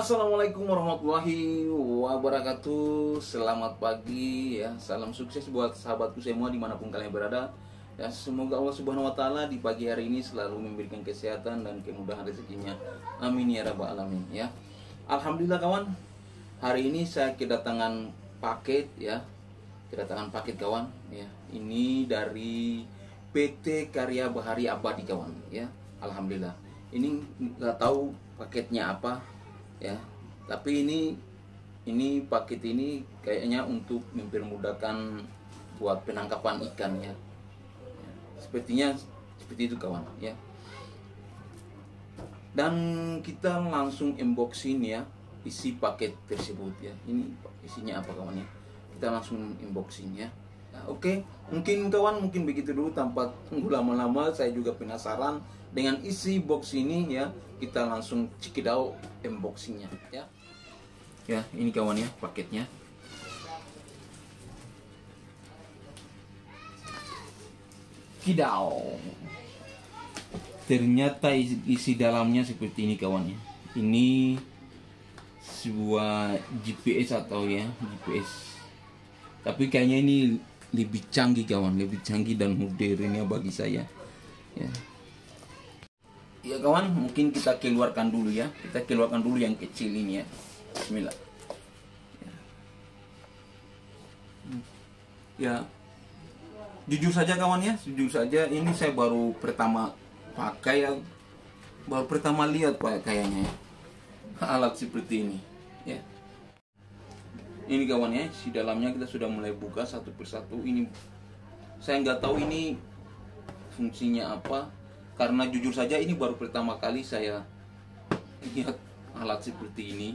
Assalamualaikum warahmatullahi wabarakatuh. Selamat pagi ya. Salam sukses buat sahabatku semua dimanapun kalian berada. Ya, semoga Allah Subhanahu Wa Taala di pagi hari ini selalu memberikan kesehatan dan kemudahan rezekinya. Amin ya rabbal alamin ya. Alhamdulillah kawan. Hari ini saya kedatangan paket ya. Kedatangan paket kawan ya. Ini dari PT Karya Bahari Abadi kawan ya. Alhamdulillah. Ini nggak tahu paketnya apa ya, tapi ini paket ini kayaknya untuk mempermudahkan buat penangkapan ikan ya. Sepertinya seperti itu kawan ya. Dan kita langsung unboxing ya isi paket tersebut ya. Ini isinya apa kawan ya, kita langsung unboxing ya. Nah, oke, mungkin kawan begitu dulu tanpa tunggu lama-lama. Saya juga penasaran dengan isi box ini ya. Kita langsung cekidau unboxingnya ya. Ya, ini kawan ya paketnya. Kidau. Ternyata isi dalamnya seperti ini kawan ya. Ini sebuah GPS atau ya GPS. Tapi kayaknya ini lebih canggih kawan, lebih canggih dan modernnya bagi saya ya. Ya kawan, mungkin kita keluarkan dulu ya. Kita keluarkan dulu yang kecil ini ya. Bismillah ya. Jujur saja kawan ya, jujur saja ini saya baru pertama pakai ya. Baru pertama lihat pak kayaknya ya, alat seperti ini ya. Ini kawan ya, di dalamnya kita sudah mulai buka satu persatu. Ini saya nggak tahu ini fungsinya apa, karena jujur saja ini baru pertama kali saya lihat alat seperti ini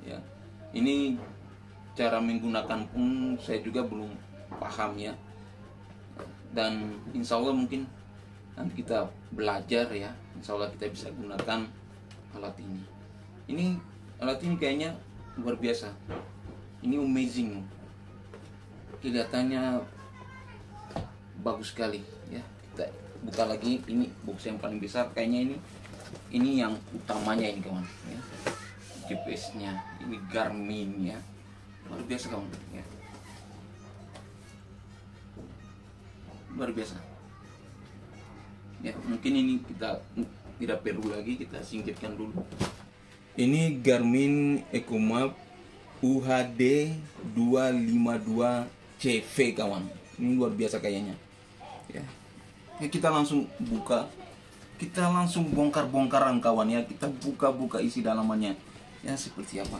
ya. Ini cara menggunakan pun saya juga belum paham ya. Dan insya Allah mungkin nanti kita belajar ya. Insya Allah kita bisa gunakan alat ini. Alat ini kayaknya luar biasa. Ini amazing, kelihatannya bagus sekali ya. Kita buka lagi, ini box yang paling besar kayaknya ini yang utamanya ini kawan ya. GPS-nya ini Garmin ya, luar biasa kawan ya, luar biasa ya. Mungkin ini kita tidak perlu lagi, kita singkirkan dulu. Ini Garmin EcoMap UHD 252 CV kawan. Ini luar biasa kayaknya ya. Kita langsung buka, kita langsung bongkar-bongkaran kawan ya. Kita buka-buka isi dalamannya ya, seperti apa.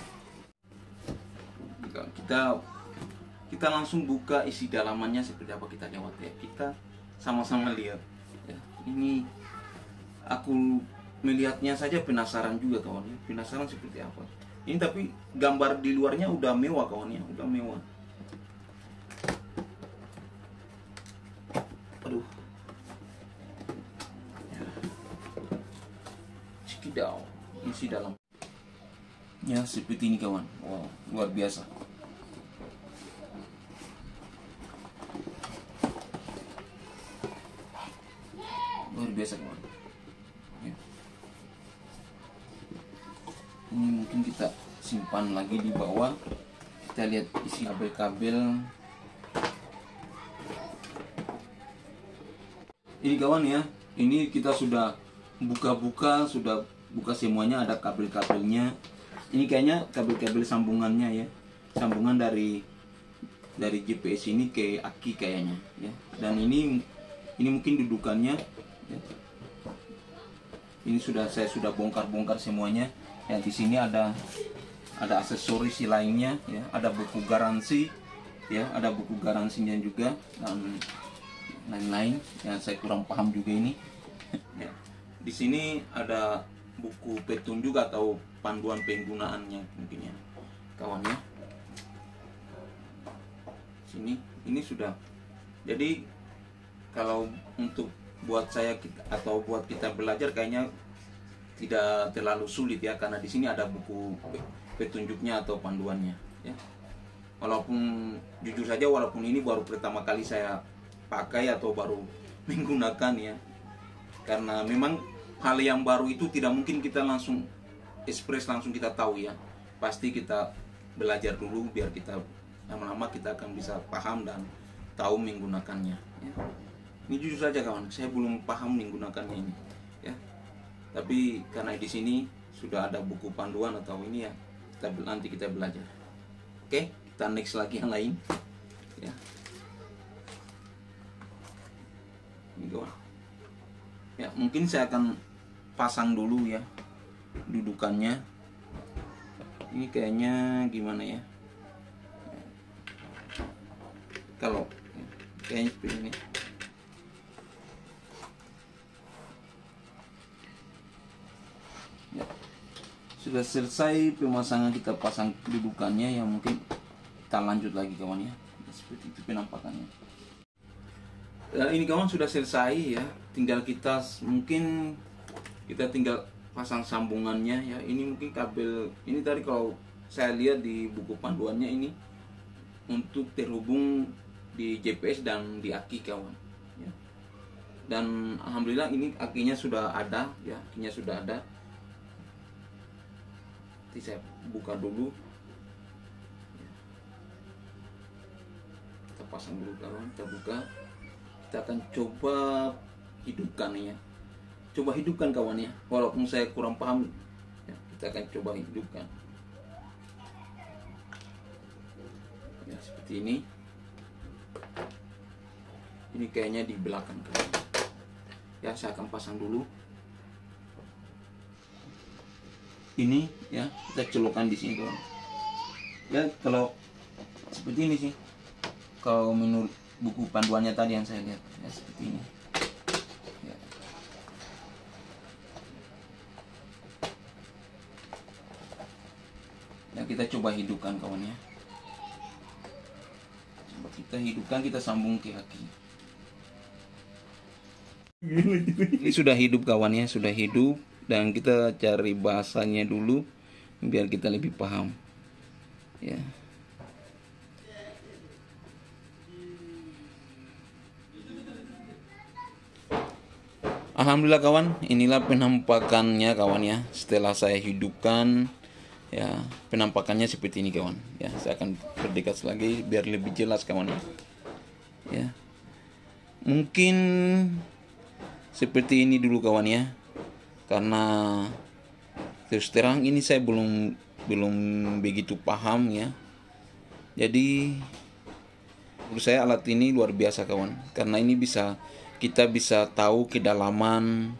Kita langsung buka isi dalamannya seperti apa, kita lewat ya. Kita sama-sama lihat ya. Ini aku melihatnya saja penasaran juga kawan ya. Penasaran seperti apa ini, tapi gambar di luarnya udah mewah kawan ya, udah mewah. Aduh ya. Cikidau isi dalam ya, seperti ini kawan. Wow, luar biasa. Luar biasa kawan ya. Ini mungkin kita simpan lagi di bawah. Kita lihat isi kabel-kabel. Ini kawan ya, ini kita sudah buka-buka, sudah buka semuanya, ada kabel-kabelnya. Ini kayaknya kabel-kabel sambungannya ya, sambungan dari GPS ini ke aki kayaknya ya. Dan ini mungkin dudukannya ya. Ini saya sudah bongkar-bongkar semuanya. Yang di sini ada aksesoris lainnya ya, ada buku garansi ya, ada buku garansinya juga dan lain-lain yang saya kurang paham juga ini ya. Di sini ada buku petunjuk atau panduan penggunaannya mungkin ya kawan ya. Sini ini sudah. Jadi kalau untuk buat saya atau buat kita belajar kayaknya tidak terlalu sulit ya, karena di sini ada buku petunjuknya atau panduannya ya. Walaupun jujur saja, walaupun ini baru pertama kali saya pakai atau baru menggunakan ya, karena memang hal yang baru itu tidak mungkin kita langsung ekspres langsung kita tahu ya. Pasti kita belajar dulu biar kita lama-lama kita akan bisa paham dan tahu menggunakannya ya. Ini jujur saja kawan, saya belum paham menggunakannya ini ya. Tapi karena di sini sudah ada buku panduan atau ini ya, nanti kita belajar. Oke, kita next lagi yang lain ya. Ini kawan. Ya, mungkin saya akan pasang dulu ya dudukannya. Ini kayaknya gimana ya? Kalau kayaknya seperti ini. Ya. Sudah selesai pemasangan, kita pasang dudukannya ya, mungkin kita lanjut lagi kawan ya. Seperti itu penampakannya. Ini kawan sudah selesai ya, tinggal kita tinggal pasang sambungannya ya. Ini mungkin kabel ini tadi kalau saya lihat di buku panduannya ini untuk terhubung di GPS dan di aki kawan ya. Dan alhamdulillah ini akinya sudah ada ya, akinya sudah ada. Nanti saya buka dulu ya. Kita pasang dulu kawan, kita buka. Kita akan coba hidupkan ya. Coba hidupkan kawan ya. Walaupun saya kurang paham ya, kita akan coba hidupkan. Ya seperti ini. Ini kayaknya di belakang kawan. Ya saya akan pasang dulu. Ini ya, kita celupkan di sini kawan. Ya kalau seperti ini sih. Kalau menurut buku panduannya tadi yang saya lihat ya, seperti ini ya. Ya kita coba hidupkan kawan ya. Coba kita hidupkan, kita sambung ke aki. Ini sudah hidup kawan ya, sudah hidup. Dan kita cari bahasanya dulu biar kita lebih paham ya. Alhamdulillah kawan, inilah penampakannya kawan ya. Setelah saya hidupkan ya, penampakannya seperti ini kawan ya. Saya akan berdekat lagi biar lebih jelas kawan ya. Ya. Mungkin seperti ini dulu kawan ya. Karena terus terang ini saya belum begitu paham ya. Jadi menurut saya alat ini luar biasa kawan, karena ini kita bisa tahu kedalaman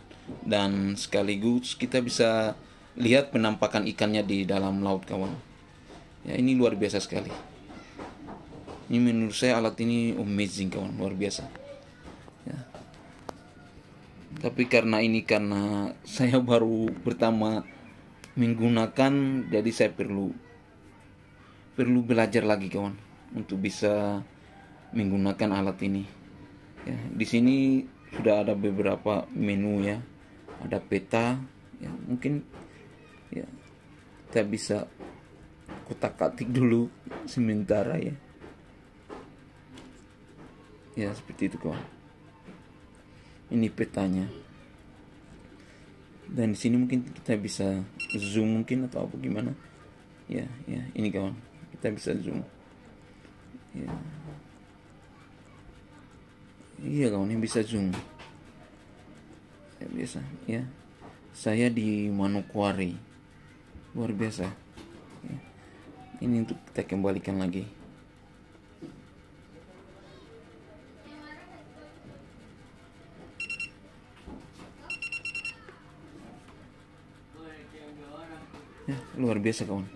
dan sekaligus kita bisa lihat penampakan ikannya di dalam laut kawan. Ya ini luar biasa sekali. Ini menurut saya alat ini amazing kawan, luar biasa. Ya. Tapi karena saya baru pertama menggunakan, jadi saya perlu belajar lagi kawan untuk bisa menggunakan alat ini. Ya, di sini sudah ada beberapa menu ya, ada peta ya, mungkin ya kita bisa kutak-katik dulu sementara ya. Ya seperti itu kawan. Ini petanya. Dan di sini mungkin kita bisa zoom mungkin atau apa gimana. Ya, ini kawan, kita bisa zoom. Ya. Iya kawan, ini bisa zoom ya, biasa ya. Saya di Manokwari, luar biasa ya. Ini untuk kita kembalikan lagi. Ya, luar biasa kawan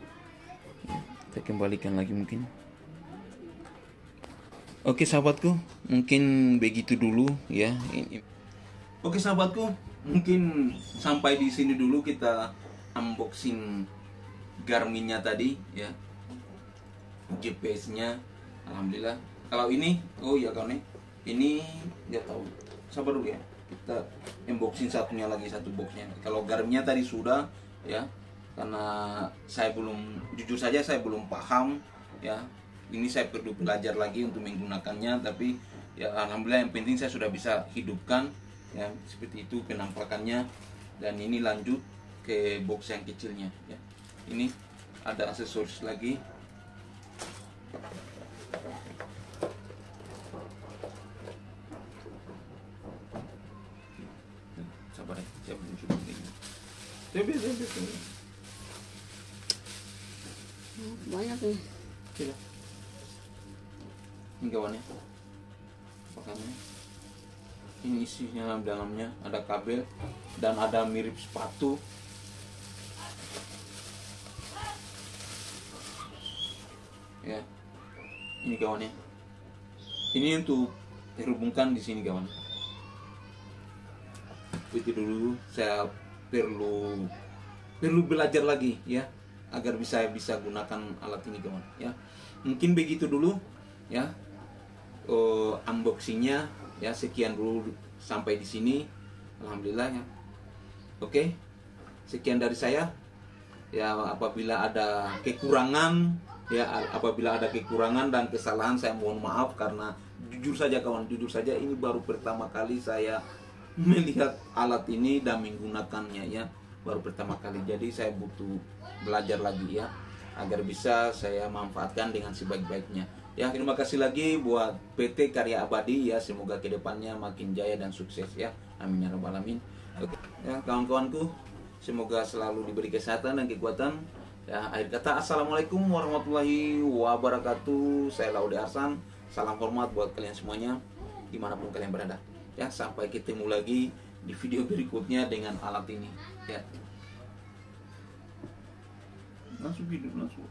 ya, kita kembalikan lagi mungkin. Oke sahabatku, mungkin begitu dulu ya. Oke sahabatku, mungkin sampai di sini dulu kita unboxing Garminnya tadi ya. GPS-nya, alhamdulillah. Kalau ini, oh ya kawan, ini ya tahu. Sabar dulu ya. Kita unboxing satunya lagi, satu boxnya. Kalau Garminnya tadi sudah ya, karena saya jujur saja saya belum paham ya. Ini saya perlu belajar lagi untuk menggunakannya, tapi ya alhamdulillah yang penting saya sudah bisa hidupkan ya, seperti itu penampakannya. Dan ini lanjut ke box yang kecilnya ya. Ini ada aksesoris lagi. Sabar ya, saya belum coba ini. Coba. Banyak nih. Coba. Ini kawannya. Pakainya. Ini isinya dalamnya ada kabel dan ada mirip sepatu. Ya. Ini kawannya. Ini untuk terhubungkan di sini kawan. Itu dulu saya perlu belajar lagi ya agar bisa gunakan alat ini kawan ya. Mungkin begitu dulu ya. Unboxingnya ya, sekian dulu sampai di sini. Alhamdulillah ya. Oke. Sekian dari saya. Ya, apabila ada kekurangan dan kesalahan saya mohon maaf, karena jujur saja kawan, jujur saja ini baru pertama kali saya melihat alat ini dan menggunakannya ya. Baru pertama kali. Jadi saya butuh belajar lagi ya agar bisa saya manfaatkan dengan sebaik-baiknya. Ya, terima kasih lagi buat PT Karya Abadi ya, semoga kedepannya makin jaya dan sukses ya. Amin ya rabbal alamin. Oke. Ya, kawan-kawanku, semoga selalu diberi kesehatan dan kekuatan. Ya, akhir kata assalamualaikum warahmatullahi wabarakatuh. Saya Laude Arsan. Salam hormat buat kalian semuanya dimanapun kalian berada. Ya, sampai ketemu lagi di video berikutnya dengan alat ini. Ya. Langsung langsung.